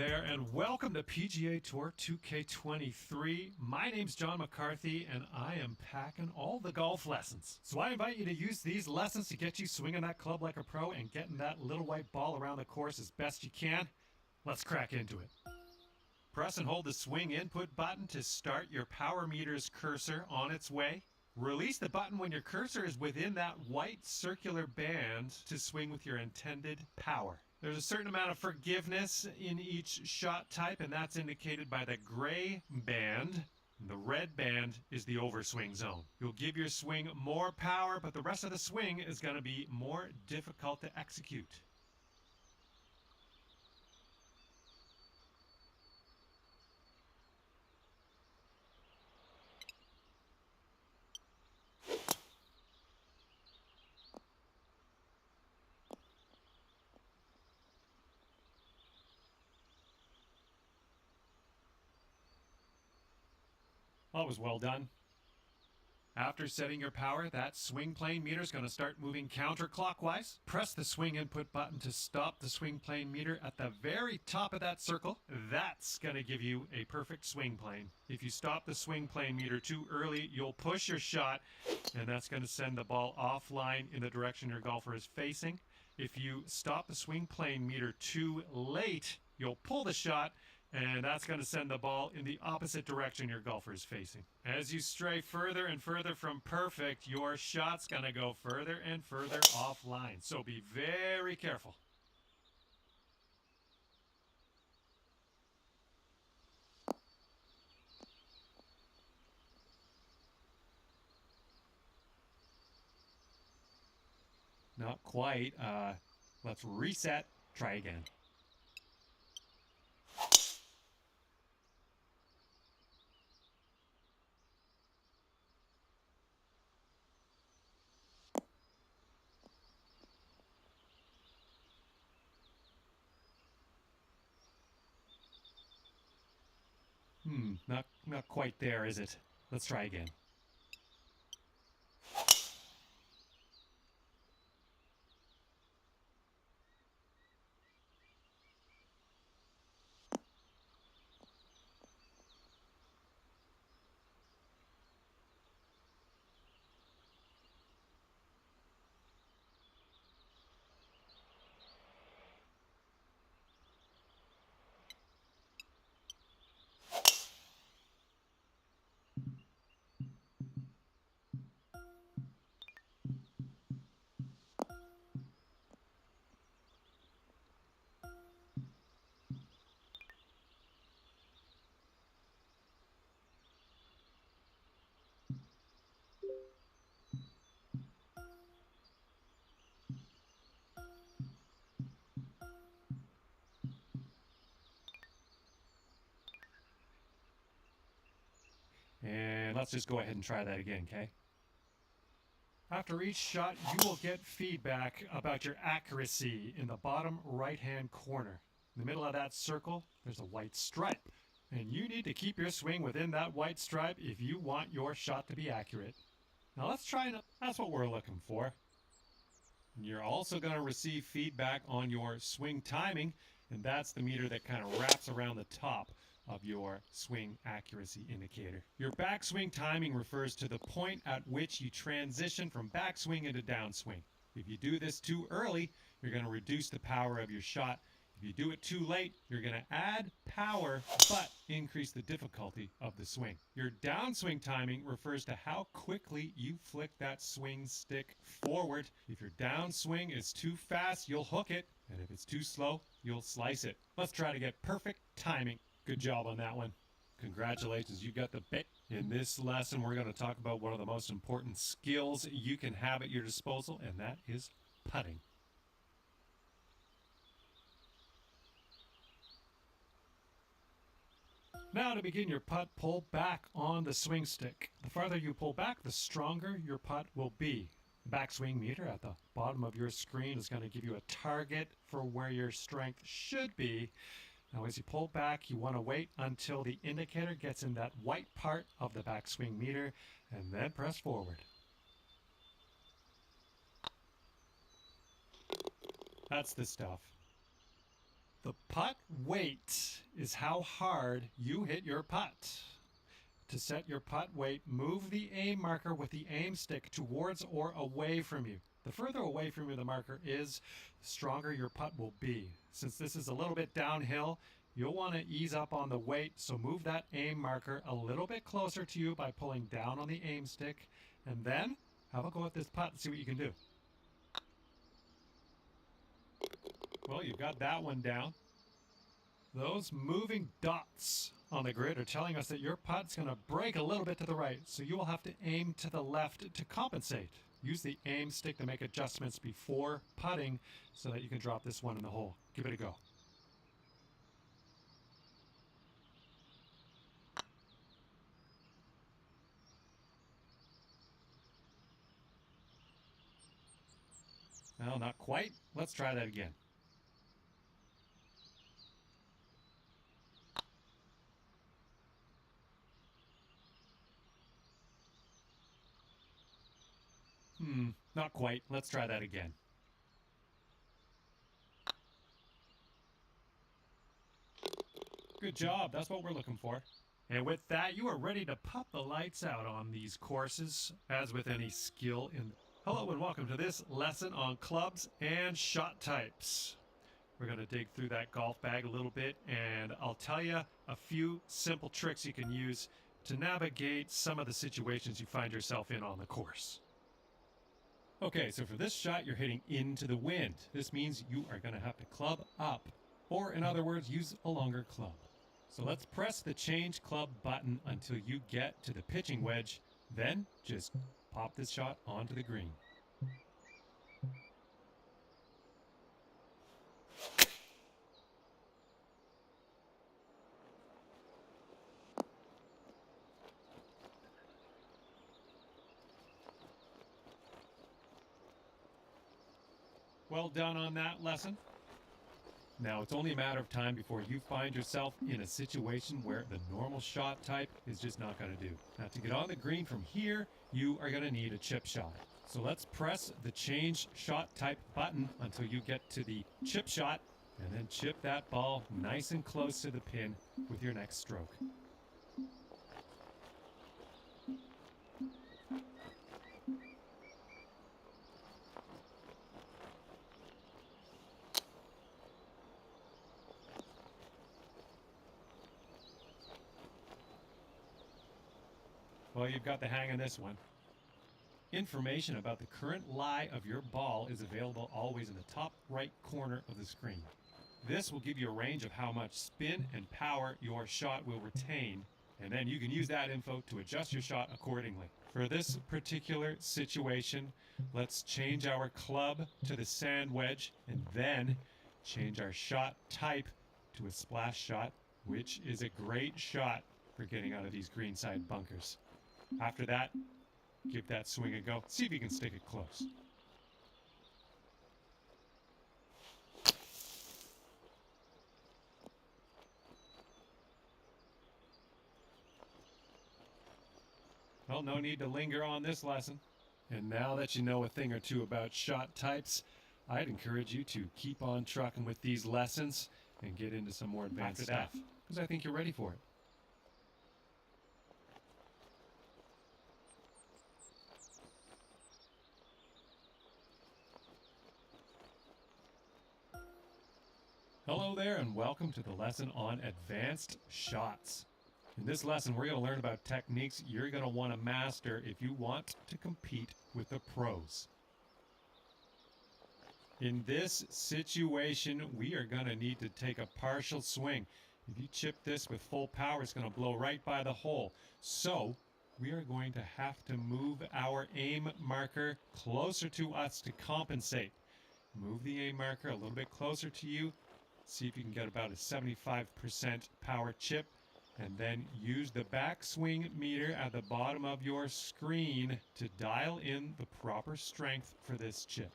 there, and welcome to PGA Tour 2K23. My name's John McCarthy, and I am packing all the golf lessons. So I invite you to use these lessons to get you swinging that club like a pro and getting that little white ball around the course as best you can. Let's crack into it. Press and hold the swing input button to start your power meter's cursor on its way. Release the button when your cursor is within that white circular band to swing with your intended power. There's a certain amount of forgiveness in each shot type, and that's indicated by the gray band. The red band is the overswing zone. You'll give your swing more power, but the rest of the swing is going to be more difficult to execute. That was well done. After setting your power, that swing plane meter is going to start moving counterclockwise. Press the swing input button to stop the swing plane meter at the very top of that circle. That's going to give you a perfect swing plane. If you stop the swing plane meter too early, you'll push your shot, and that's going to send the ball offline in the direction your golfer is facing. If you stop the swing plane meter too late, you'll pull the shot, and that's going to send the ball in the opposite direction your golfer is facing. As you stray further and further from perfect, your shot's going to go further and further offline. So be very careful. Not quite. Let's reset. Try again. Not quite there, is it? Let's try again. And let's just go ahead and try that again, okay? After each shot, you will get feedback about your accuracy in the bottom right-hand corner. In the middle of that circle, there's a white stripe. And you need to keep your swing within that white stripe if you want your shot to be accurate. Now let's try it. That's what we're looking for. You're also going to receive feedback on your swing timing, and that's the meter that kind of wraps around the top of your swing accuracy indicator. Your backswing timing refers to the point at which you transition from backswing into downswing. If you do this too early, you're going to reduce the power of your shot. If you do it too late, you're going to add power but increase the difficulty of the swing. Your downswing timing refers to how quickly you flick that swing stick forward. If your downswing is too fast, you'll hook it, and if it's too slow, you'll slice it. Let's try to get perfect timing. Good job on that one. Congratulations, you got the bit. In this lesson, we're going to talk about one of the most important skills you can have at your disposal, and that is putting. Now to begin your putt, pull back on the swing stick. The farther you pull back, the stronger your putt will be. The backswing meter at the bottom of your screen is going to give you a target for where your strength should be. Now as you pull back, you want to wait until the indicator gets in that white part of the backswing meter and then press forward. That's the stuff. The putt weight is how hard you hit your putt. To set your putt weight, move the aim marker with the aim stick towards or away from you. The further away from you the marker is, the stronger your putt will be. Since this is a little bit downhill, you'll want to ease up on the weight, so move that aim marker a little bit closer to you by pulling down on the aim stick, and then have a go at this putt and see what you can do. Well, you've got that one down. Those moving dots on the grid are telling us that your putt's going to break a little bit to the right, so you will have to aim to the left to compensate. Use the aim stick to make adjustments before putting so that you can drop this one in the hole. Give it a go. Well, not quite. Let's try that again. Not quite. Let's try that again. Good job. That's what we're looking for. And with that, you are ready to pop the lights out on these courses, as with any skill in... Hello and welcome to this lesson on clubs and shot types. We're going to dig through that golf bag a little bit, and I'll tell you a few simple tricks you can use to navigate some of the situations you find yourself in on the course. Okay, so for this shot, you're hitting into the wind. This means you are going to have to club up, or in other words, use a longer club. So let's press the change club button until you get to the pitching wedge, then just pop this shot onto the green. Well done on that lesson. Now it's only a matter of time before you find yourself in a situation where the normal shot type is just not going to do. Now to get on the green from here, you are going to need a chip shot. So let's press the change shot type button until you get to the chip shot, and then chip that ball nice and close to the pin with your next stroke. Well, you've got the hang of this one. Information about the current lie of your ball is available always in the top right corner of the screen. This will give you a range of how much spin and power your shot will retain, and then you can use that info to adjust your shot accordingly. For this particular situation, let's change our club to the sand wedge and then change our shot type to a splash shot, which is a great shot for getting out of these greenside bunkers. After that, give that swing a go. See if you can stick it close. Well, no need to linger on this lesson. And now that you know a thing or two about shot types, I'd encourage you to keep on trucking with these lessons and get into some more advanced stuff, because I think you're ready for it. Hello there and welcome to the lesson on advanced shots. In this lesson, we're going to learn about techniques you're going to want to master if you want to compete with the pros. In this situation, we are going to need to take a partial swing. If you chip this with full power, it's going to blow right by the hole. So we are going to have to move our aim marker closer to us to compensate. Move the aim marker a little bit closer to you. See if you can get about a 75% power chip, and then use the backswing meter at the bottom of your screen to dial in the proper strength for this chip.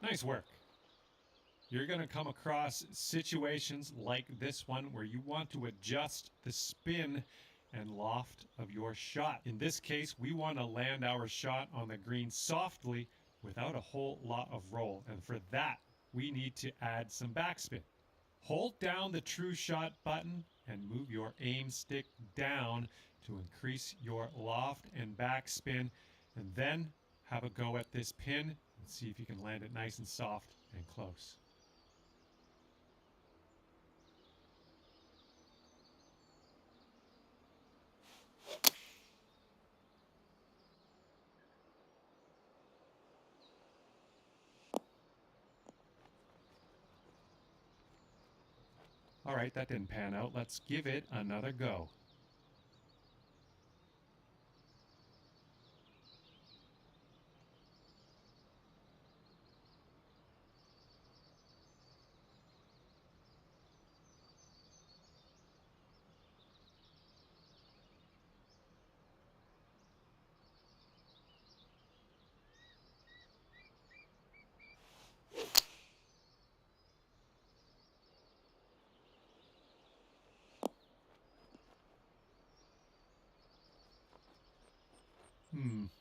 Nice work. You're going to come across situations like this one where you want to adjust the spin and loft of your shot. In this case, we want to land our shot on the green softly without a whole lot of roll. And for that, we need to add some backspin. Hold down the true shot button and move your aim stick down to increase your loft and backspin, and then have a go at this pin and see if you can land it nice and soft and close. All right, that didn't pan out. Let's give it another go.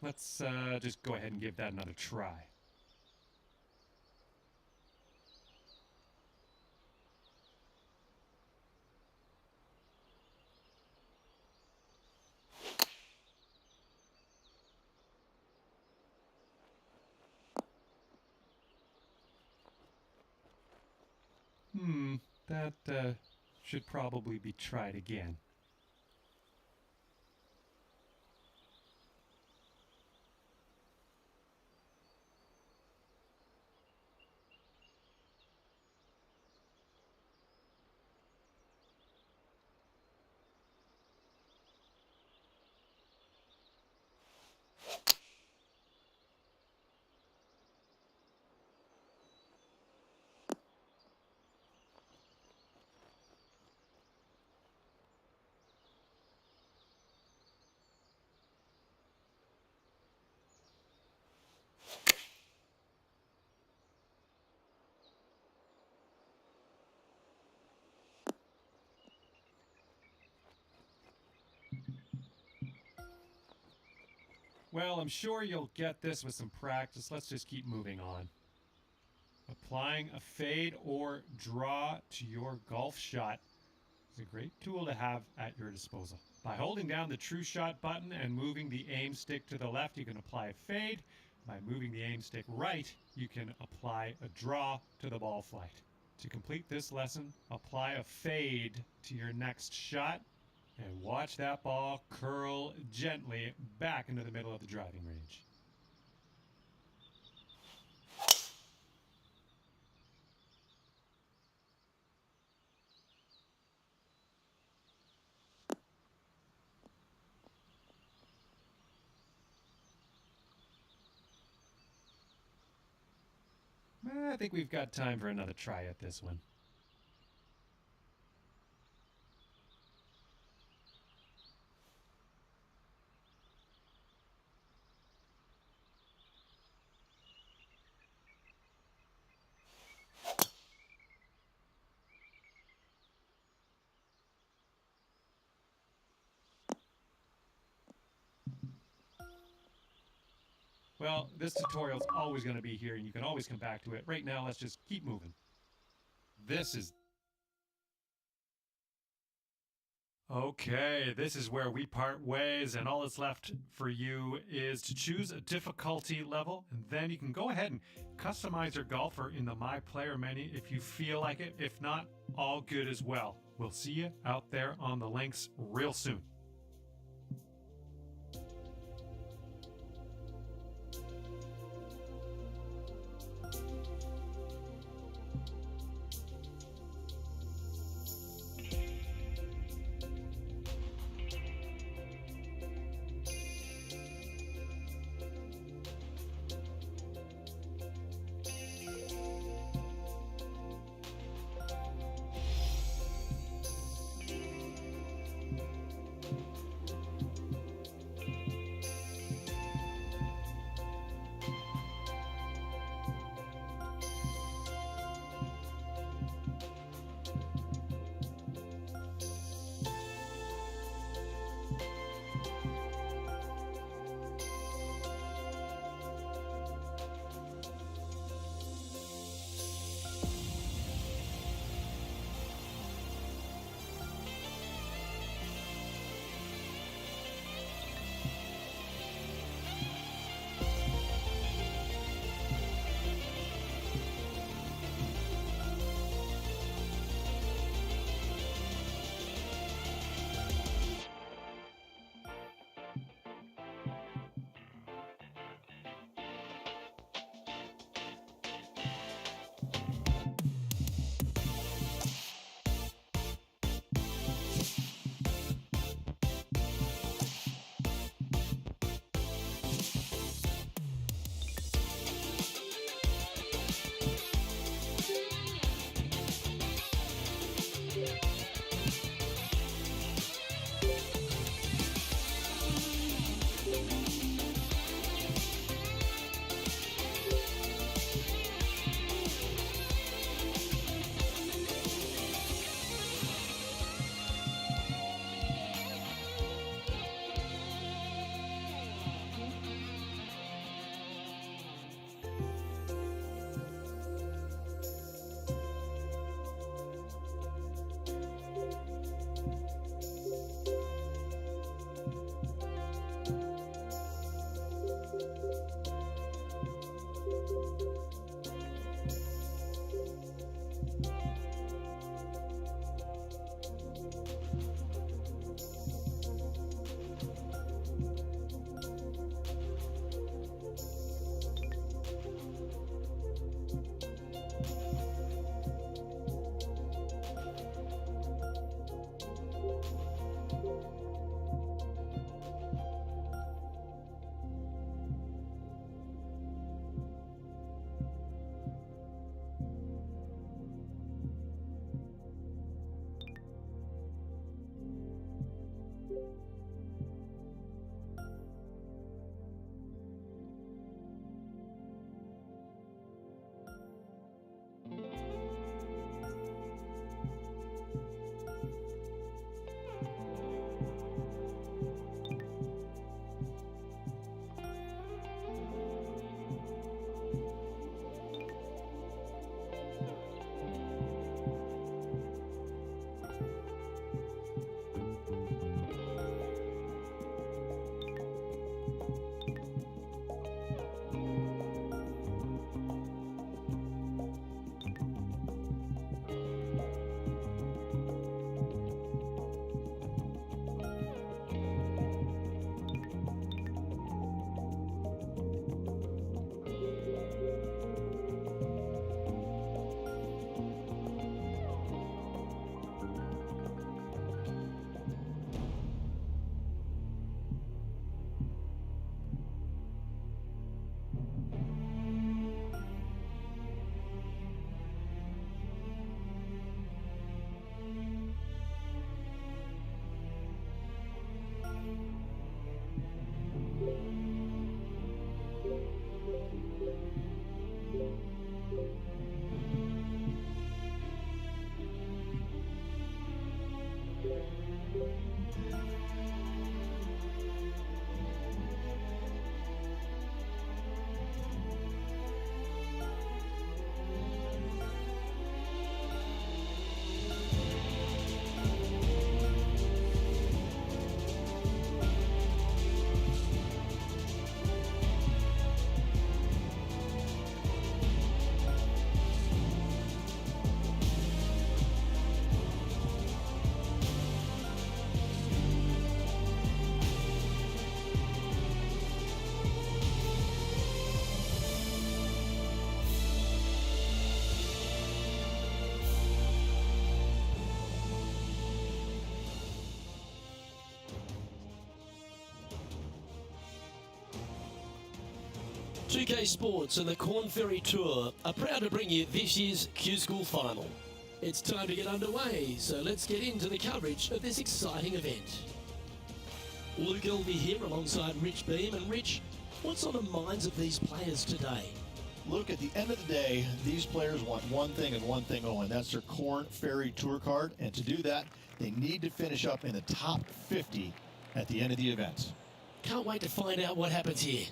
Let's just go ahead and give that another try. That should probably be tried again. Well, I'm sure you'll get this with some practice. Let's just keep moving on. Applying a fade or draw to your golf shot is a great tool to have at your disposal. By holding down the true shot button and moving the aim stick to the left, you can apply a fade. By moving the aim stick right, you can apply a draw to the ball flight. To complete this lesson, apply a fade to your next shot and watch that ball curl gently back into the middle of the driving range. I think we've got time for another try at this one. Well, this tutorial is always going to be here, and you can always come back to it. Right now, let's just keep moving. Okay, this is where we part ways, and all that's left for you is to choose a difficulty level, and then you can go ahead and customize your golfer in the My Player menu if you feel like it. If not, all good as well. We'll see you out there on the links real soon. 2K Sports and the Corn Ferry Tour are proud to bring you this year's Q School Final. It's time to get underway, so let's get into the coverage of this exciting event. Luke Elvey here alongside Rich Beam. And Rich, what's on the minds of these players today? Look, at the end of the day, these players want one thing and one thing only. That's their Corn Ferry Tour card. And to do that, they need to finish up in the top 50 at the end of the event. Can't wait to find out what happens here.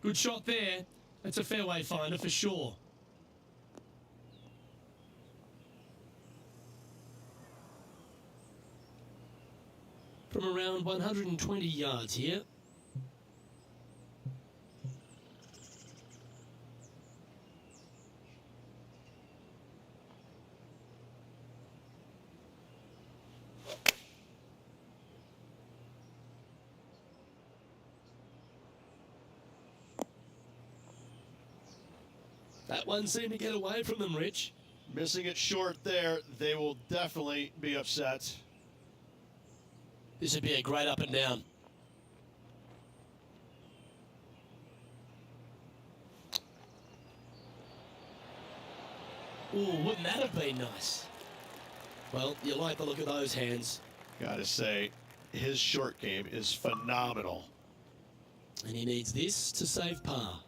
Good shot there. That's a fairway finder for sure. From around 120 yards here. That one seemed to get away from them, Rich. Missing it short there, they will definitely be upset. This would be a great up and down. Ooh, wouldn't that have been nice? Well, you like the look of those hands. Gotta say, his short game is phenomenal. And he needs this to save par.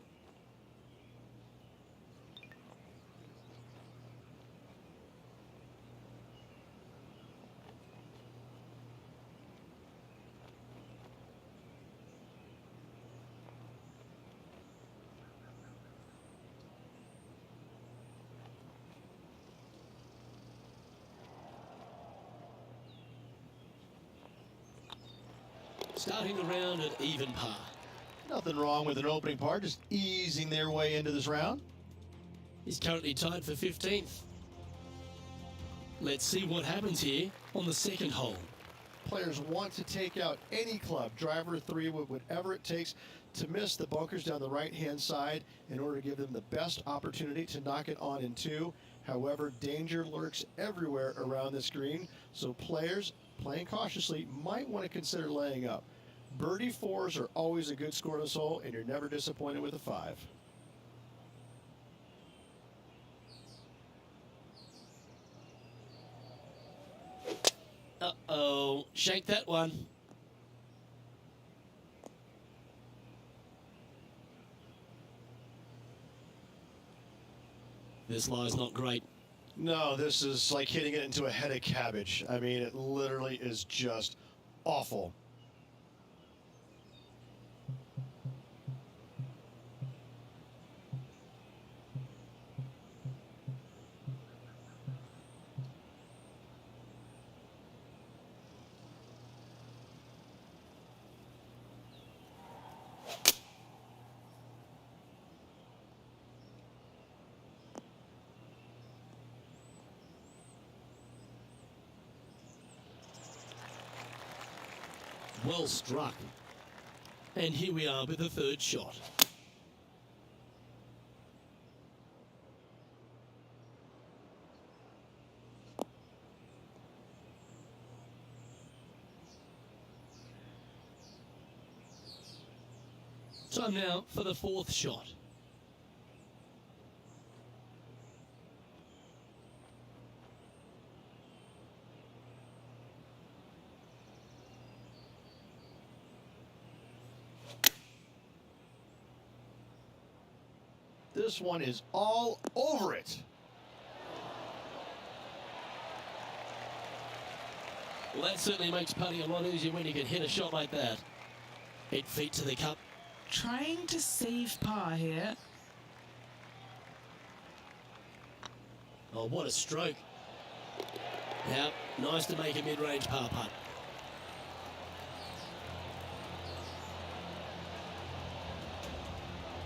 Starting the round at even par. Nothing wrong with an opening par, just easing their way into this round. He's currently tied for 15th. Let's see what happens here on the second hole. Players want to take out any club, driver, three-wood, whatever it takes to miss the bunkers down the right-hand side in order to give them the best opportunity to knock it on in two. However, danger lurks everywhere around this green, so players playing cautiously might want to consider laying up. Birdie fours are always a good score to this hole, and you're never disappointed with a 5. Uh-oh, shake that one. This lie's not great. No, this is like hitting it into a head of cabbage. I mean, it literally is just awful. Well struck. And here we are with the third shot. Time now for the fourth shot. This one is all over it. Well, that certainly makes putting a lot easier when you can hit a shot like that. 8 feet to the cup. Trying to save par here. Oh, what a stroke. Now, nice to make a mid-range par putt.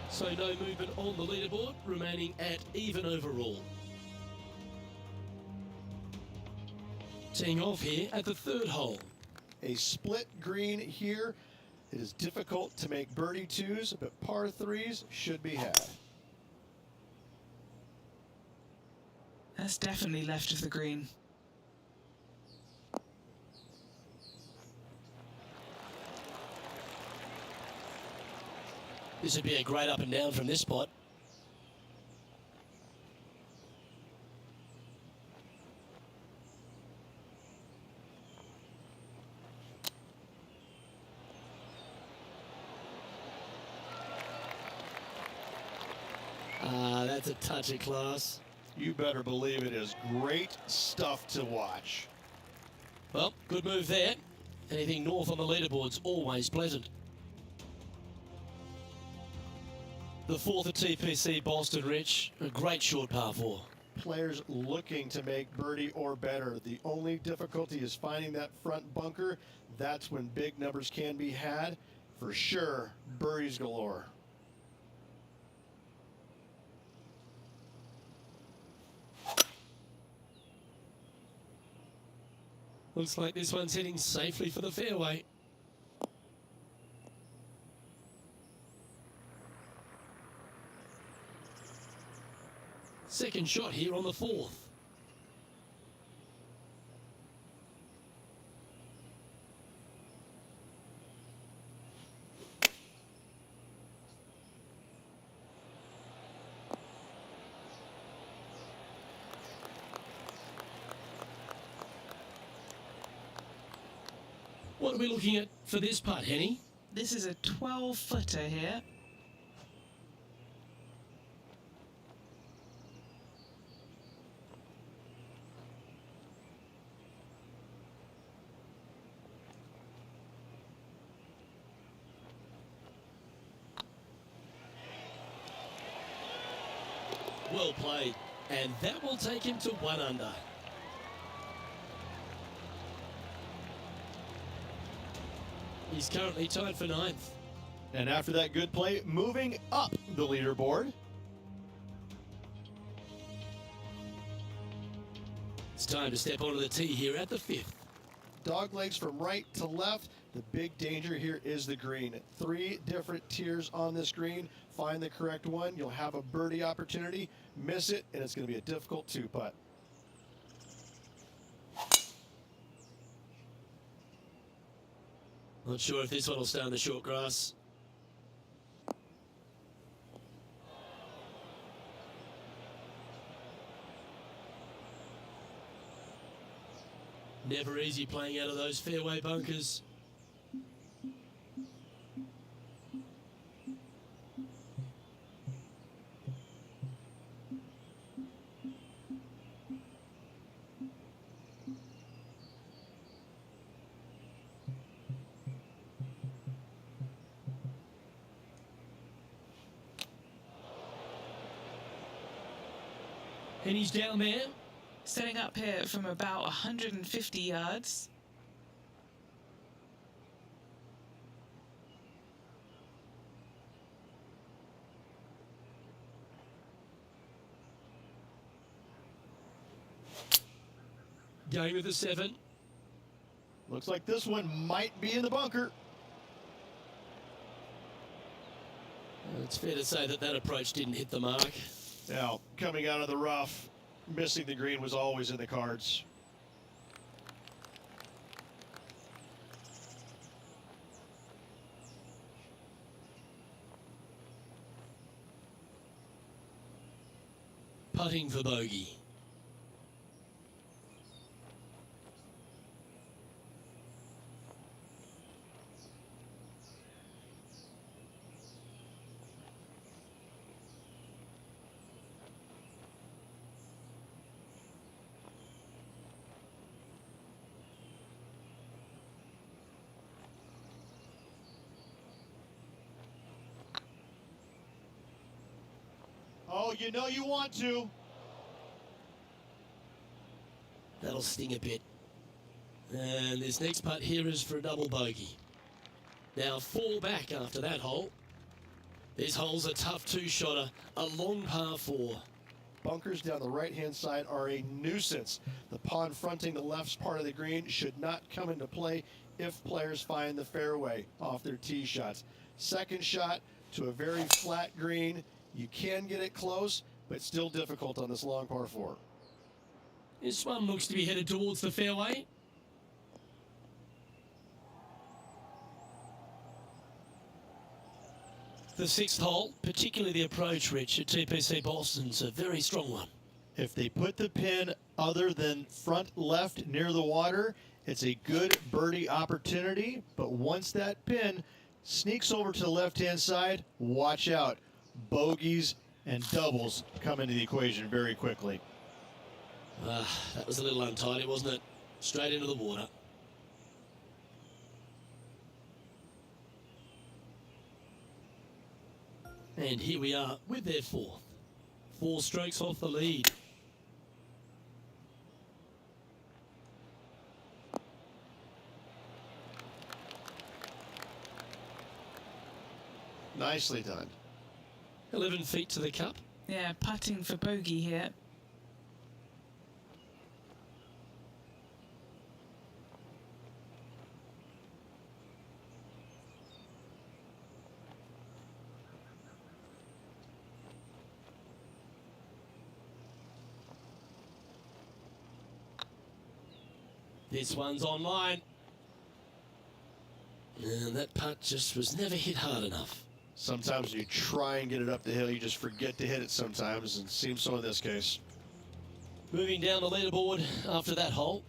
So no movement on the leaderboard, remaining at even overall. Teeing off here at the third hole. A split green here. It is difficult to make birdie twos, but par threes should be had. That's definitely left of the green. This would be a great up and down from this spot. That's a touch of class. You better believe it is great stuff to watch. Well, good move there. Anything north on the leaderboard's always pleasant. The fourth at TPC Boston, Rich. A great short par four. Players looking to make birdie or better. The only difficulty is finding that front bunker. That's when big numbers can be had. For sure, birdies galore. Looks like this one's heading safely for the fairway. Second shot here on the fourth. What are we looking at for this putt, Henny? This is a 12-footer here. Well played. And that will take him to 1 under. He's currently tied for 9th. And after that good play, moving up the leaderboard. It's time to step onto the tee here at the 5th. Dog legs from right to left. The big danger here is the green. 3 different tiers on this green. Find the correct one. You'll have a birdie opportunity. Miss it, and it's going to be a difficult 2-putt. Not sure if this one will stay on the short grass. Never easy playing out of those fairway bunkers. And he's down there. Setting up here from about 150 yards. Going with the 7. Looks like this one might be in the bunker. It's fair to say that that approach didn't hit the mark. Now, coming out of the rough, missing the green was always in the cards. Putting for bogey. You know you want to. That'll sting a bit. And this next putt here is for a double bogey. Now 4 back after that hole. This hole's a tough 2-shotter, a long par 4. Bunkers down the right-hand side are a nuisance. The pond fronting the left part of the green should not come into play if players find the fairway off their tee shots. Second shot to a very flat green. You can get it close, but still difficult on this long par 4. This one looks to be headed towards the fairway. The 6th hole, particularly the approach, Rich, at TPC Boston's a very strong one. If they put the pin other than front left near the water, it's a good birdie opportunity. But once that pin sneaks over to the left-hand side, watch out. Bogeys and doubles come into the equation very quickly. That was a little untidy, wasn't it? Straight into the water. And here we are with their 4th. 4 strokes off the lead. Nicely done. 11 feet to the cup. Yeah, putting for bogey here. This one's online. And that putt just was never hit hard enough. Sometimes when you try and get it up the hill, you just forget to hit it sometimes, and it seems so in this case. Moving down the leaderboard after that hole.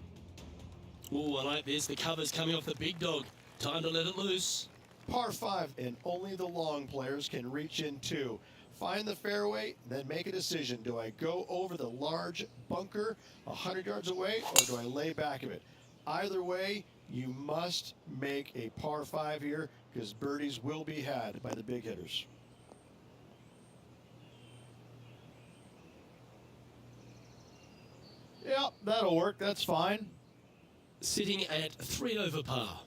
Oh, I like this. The cover's coming off the big dog. Time to let it loose. Par 5, and only the long players can reach in 2. Find the fairway, then make a decision. Do I go over the large bunker 100 yards away, or do I lay back of it? Either way, you must make a par 5 here, because birdies will be had by the big hitters. Yeah, that'll work. That's fine. Sitting at 3 over par.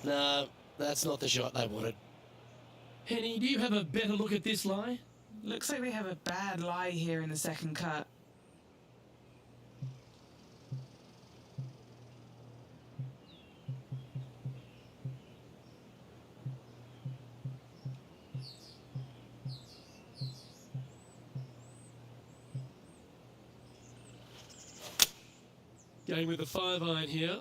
No, that's not the shot they wanted. Henny, do you have a better look at this lie? Looks like they have a bad lie here in the second cut. Going with the 5-iron here.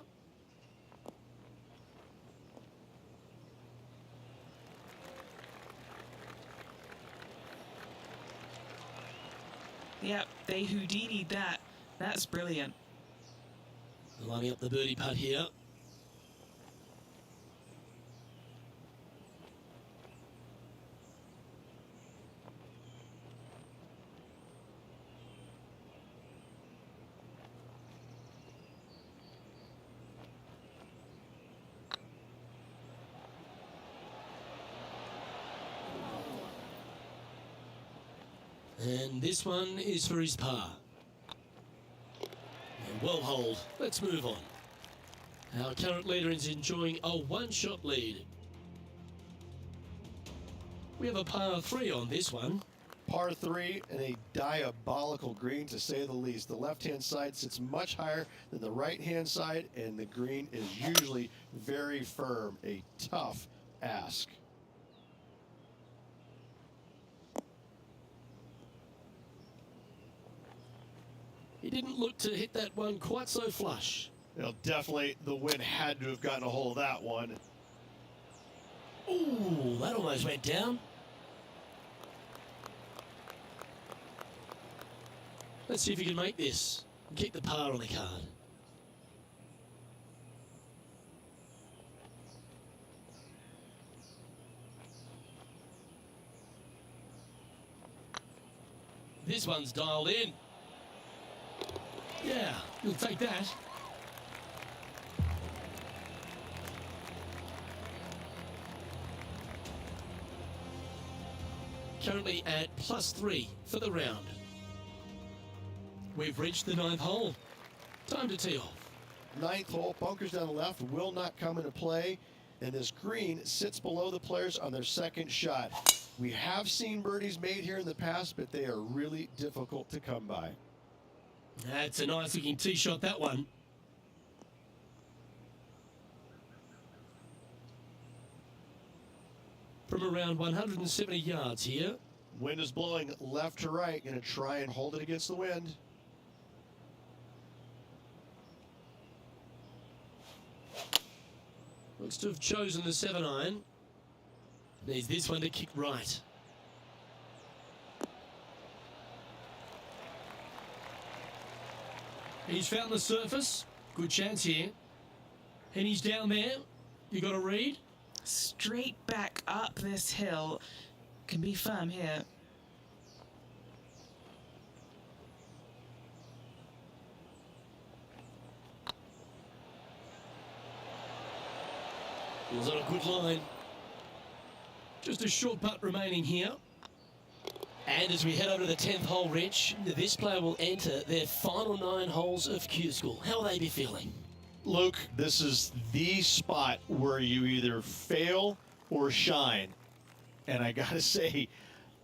Yep, they Houdini'd that. That's brilliant. Lining up the birdie putt here. And this one is for his par. And well holed. Let's move on. Our current leader is enjoying a 1-shot lead. We have a par 3 on this one. Par 3 and a diabolical green, to say the least. The left-hand side sits much higher than the right-hand side, and the green is usually very firm. A tough ask. He didn't look to hit that one quite so flush. Definitely the wind had to have gotten a hold of that one. Ooh, that almost went down. Let's see if he can make this and keep the par on the card. this one's dialed in. Yeah, you'll take that. Currently at +3 for the round. We've reached the 9th hole. Time to tee off. 9th hole, bunkers down the left will not come into play, and this green sits below the players on their second shot. We have seen birdies made here in the past, but they are really difficult to come by. That's a nice looking tee shot, that one. From around 170 yards here. Wind is blowing left to right. Going to try and hold it against the wind. Looks to have chosen the 7-iron. Needs this one to kick right. He's found the surface. Good chance here. And he's down there. You got a read? Straight back up this hill. Can be firm here. He's on a good line. Just a short putt remaining here. And as we head over to the 10th hole, Rich, this player will enter their final 9 holes of Q School. How will they be feeling? Luke, this is the spot where you either fail or shine. And I got to say,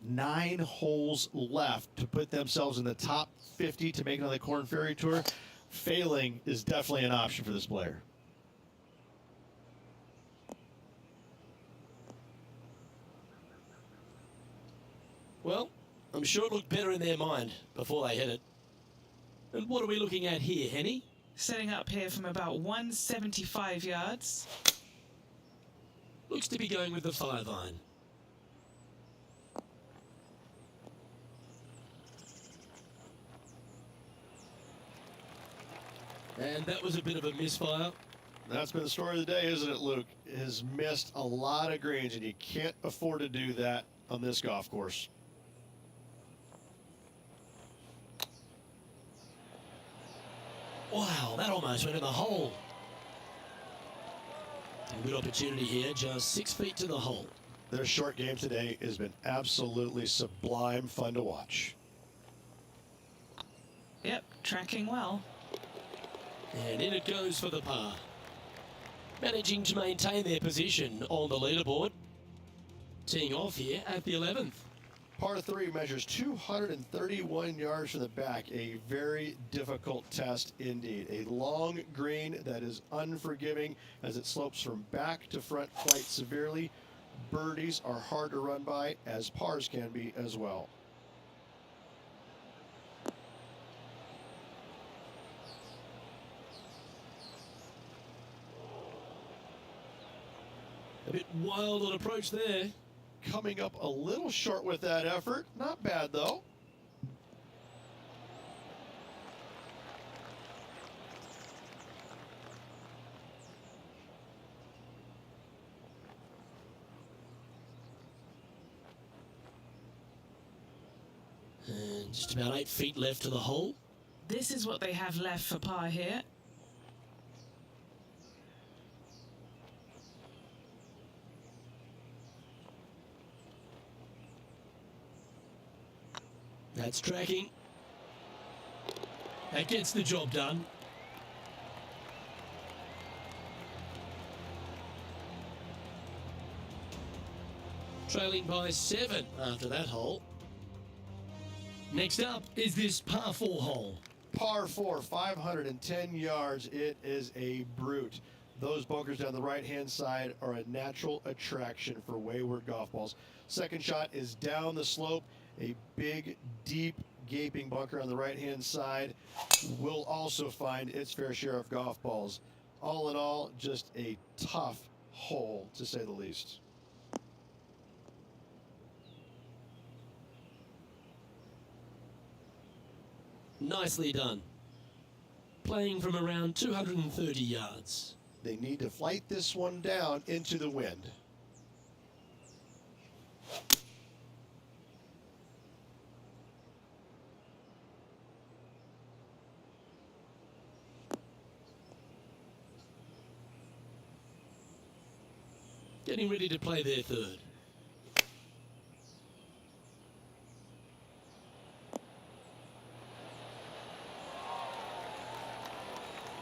9 holes left to put themselves in the top 50 to make it on the Corn Ferry Tour. Failing is definitely an option for this player. Well, I'm sure it looked better in their mind before they hit it. And what are we looking at here, Henny? Setting up here from about 175 yards. Looks to be going with the 5-iron. And that was a bit of a misfire. That's been the story of the day, isn't it, Luke? Has missed a lot of greens, and you can't afford to do that on this golf course. Wow, that almost went in the hole. A good opportunity here, just 6 feet to the hole. Their short game today has been absolutely sublime fun to watch. Yep, tracking well. And in it goes for the par. Managing to maintain their position on the leaderboard. Teeing off here at the 11th. Par 3 measures 231 yards from the back. A very difficult test indeed. A long green that is unforgiving as it slopes from back to front quite severely. Birdies are hard to run by, as pars can be as well. A bit wild an approach there. Coming up a little short with that effort. Not bad, though. And just about 8 feet left to the hole. This is what they have left for par here. That's tracking. That gets the job done. Trailing by 7 after that hole. Next up is this par 4 hole. Par 4, 510 yards. It is a brute. Those bunkers down the right-hand side are a natural attraction for wayward golf balls. Second shot is down the slope. A big, deep, gaping bunker on the right-hand side will also find its fair share of golf balls. All in all, just a tough hole, to say the least. Nicely done. Playing from around 230 yards. They need to flight this one down into the wind. getting ready to play their third.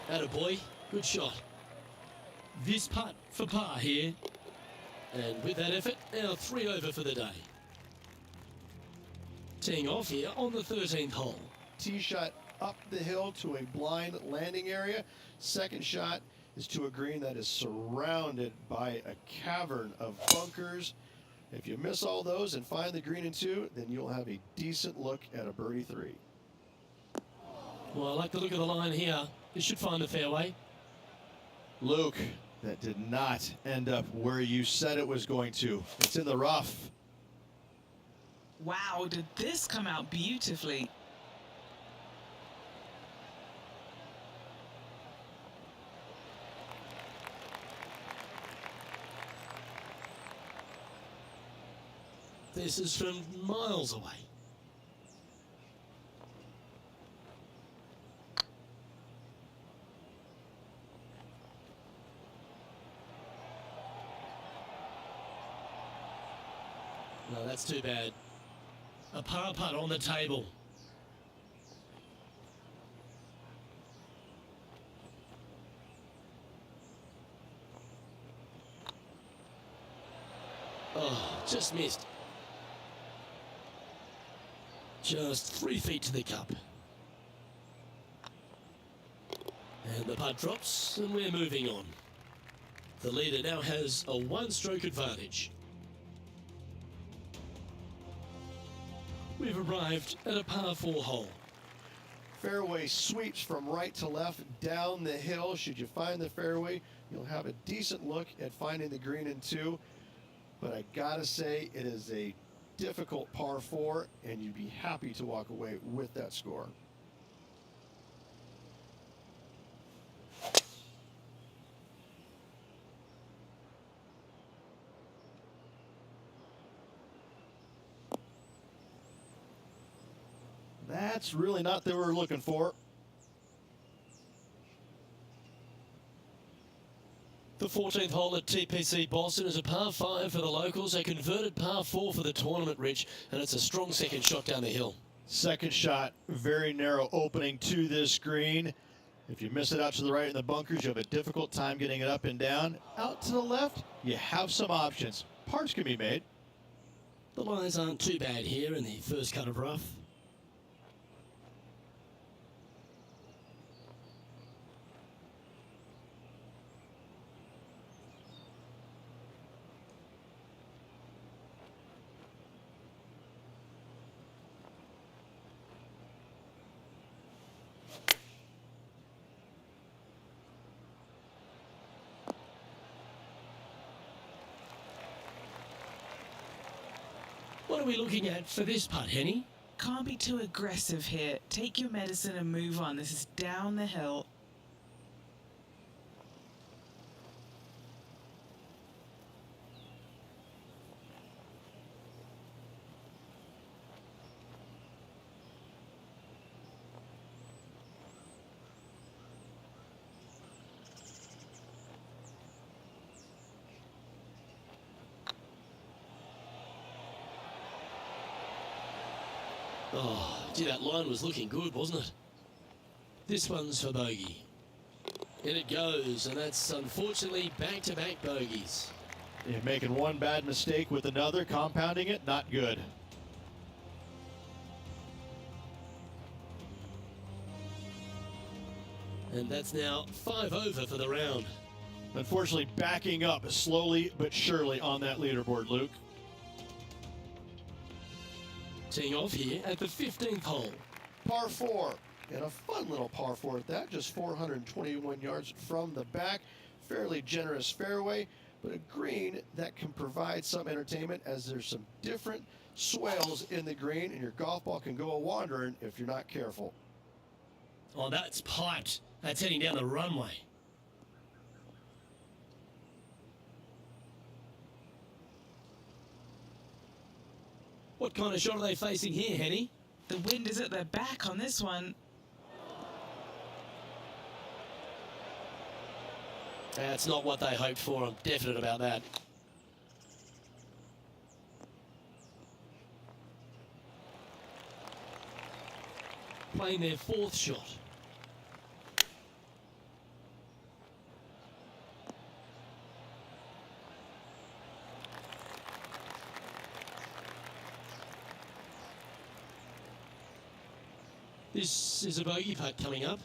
Attaboy, good shot. This putt for par here. And with that effort, now 3 over for the day. Teeing off here on the 13th hole. Tee shot up the hill to a blind landing area. Second shot is to a green that is surrounded by a cavern of bunkers. If you miss all those and find the green in 2, then you'll have a decent look at a birdie 3. Well, I like the look of the line here. It should find the fairway. Luke, that did not end up where you said it was going to. It's in the rough. Wow, did this come out beautifully? This is from miles away. No, that's too bad. A par putt on the table. Oh, just missed. Just 3 feet to the cup. And the putt drops, and we're moving on. The leader now has a 1-stroke advantage. We've arrived at a par 4 hole. Fairway sweeps from right to left down the hill. Should you find the fairway, you'll have a decent look at finding the green in 2. But I gotta say, it is a difficult par 4, and you'd be happy to walk away with that score. That's really not what we're looking for. The 14th hole at TPC Boston is a par 5 for the locals, a converted par 4 for the tournament, Rich, and it's a strong second shot down the hill. Second shot, very narrow opening to this green. If you miss it out to the right in the bunkers, you have a difficult time getting it up and down. Out to the left, you have some options. Pars can be made. The lines aren't too bad here in the first cut of rough. What are we looking at for this putt, Henny? Can't be too aggressive here. Take your medicine and move on. This is down the hill. Oh, gee, that line was looking good, wasn't it? This one's for bogey. And it goes, and that's unfortunately back-to-back bogeys. You're making one bad mistake with another, compounding it, not good. And that's now 5 over for the round. Unfortunately, backing up slowly but surely on that leaderboard, Luke. Teeing off here at the 15th hole. Par 4, and a fun little par 4 at that, just 421 yards from the back. Fairly generous fairway, but a green that can provide some entertainment as there's some different swales in the green, and your golf ball can go a-wandering if you're not careful. Oh, that's piped. That's heading down the runway. What kind of shot are they facing here, Henny? The wind is at their back on this one. That's not what they hoped for. I'm definite about that. playing their fourth shot. This is a bogey putt coming up.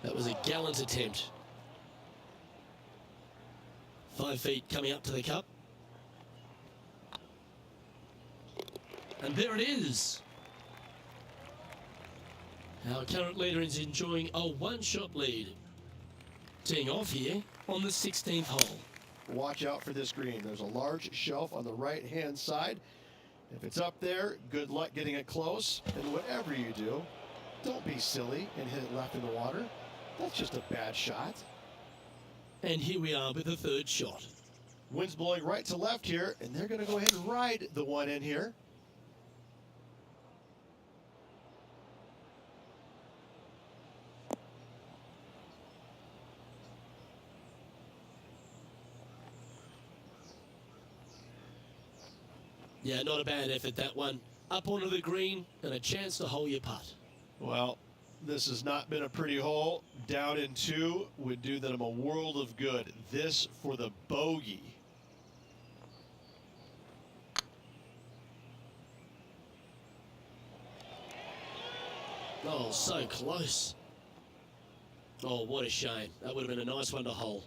That was a gallant attempt. 5 feet coming up to the cup. And there it is. Our current leader is enjoying a one-shot lead. Teeing off here on the 16th hole. Watch out for this green. There's a large shelf on the right-hand side. If it's up there, good luck getting it close. And whatever you do, don't be silly and hit it left in the water. That's just a bad shot. And here we are with the third shot. Wind's blowing right to left here, and they're going to go ahead and ride the one in here. Yeah, not a bad effort, that one. Up onto the green and a chance to hole your putt. Well, this has not been a pretty hole. Down in 2 would do them a world of good. This for the bogey. Oh, so close. Oh, what a shame. That would have been a nice one to hole.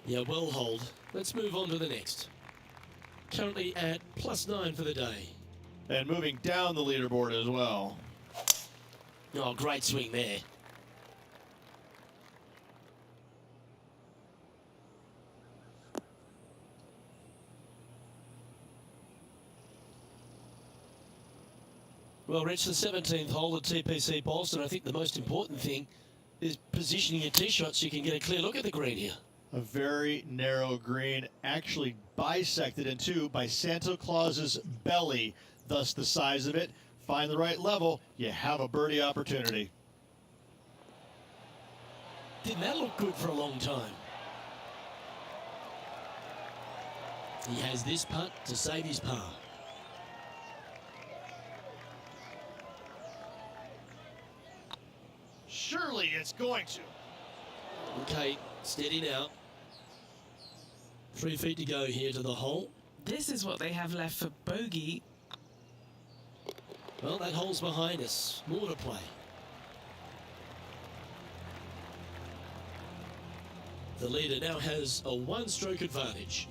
Yeah, well holed. Let's move on to the next. Currently at +9 for the day. And moving down the leaderboard as well. Oh, great swing there. Well, Rich, the 17th hole at TPC Bolston, I think the most important thing is positioning your tee shot so you can get a clear look at the green here. A very narrow green, actually bisected in 2 by Santa Claus's belly, thus the size of it. Find the right level, you have a birdie opportunity. Didn't that look good for a long time? He has this putt to save his par. Surely it's going to. Okay, steady now. 3 feet to go here to the hole. This is what they have left for bogey. Well, that hole's behind us. More to play. The leader now has a one-stroke advantage.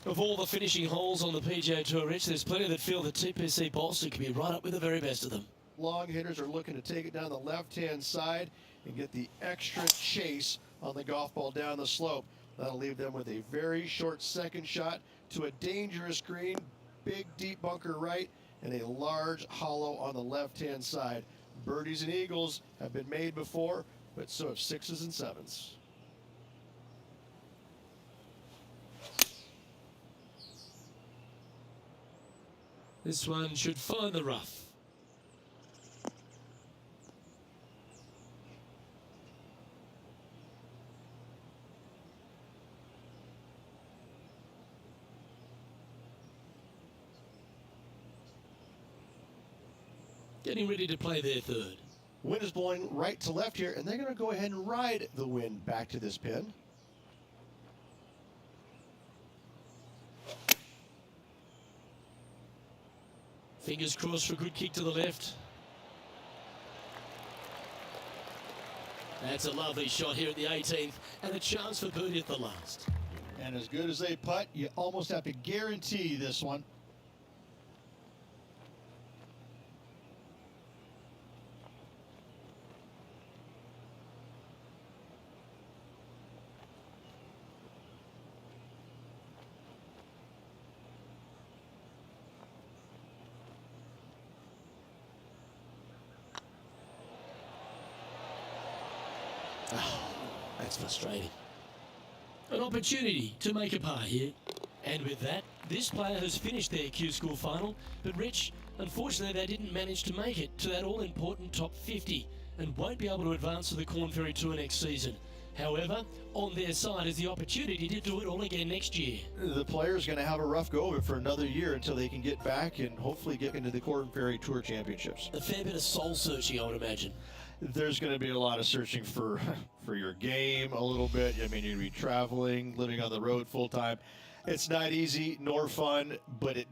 Of all the finishing holes on the PGA Tour, Rich, there's plenty that feel that TPC Bolston could be right up with the very best of them. Long hitters are looking to take it down the left-hand side and get the extra chase on the golf ball down the slope. That'll leave them with a very short second shot to a dangerous green, big deep bunker right, and a large hollow on the left-hand side. Birdies and eagles have been made before, but so have 6s and 7s. This one should find the rough. Getting ready to play their third. Wind is blowing right to left here, and they're going to go ahead and ride the wind back to this pin. Fingers crossed for a good kick to the left. That's a lovely shot here at the 18th, and a chance for birdie at the last. And as good as they putt, you almost have to guarantee this one. Oh, that's frustrating. An opportunity to make a par here. And with that, this player has finished their Q School final, but Rich, unfortunately they didn't manage to make it to that all-important top 50 and won't be able to advance to the Corn Ferry Tour next season. However, on their side is the opportunity to do it all again next year. The player's going to have a rough go of it for another year until they can get back and hopefully get into the Corn Ferry Tour Championships. A fair bit of soul searching, I would imagine. There's going to be a lot of searching for your game a little bit. I mean, you're going to be traveling, living on the road full time. It's not easy nor fun, but it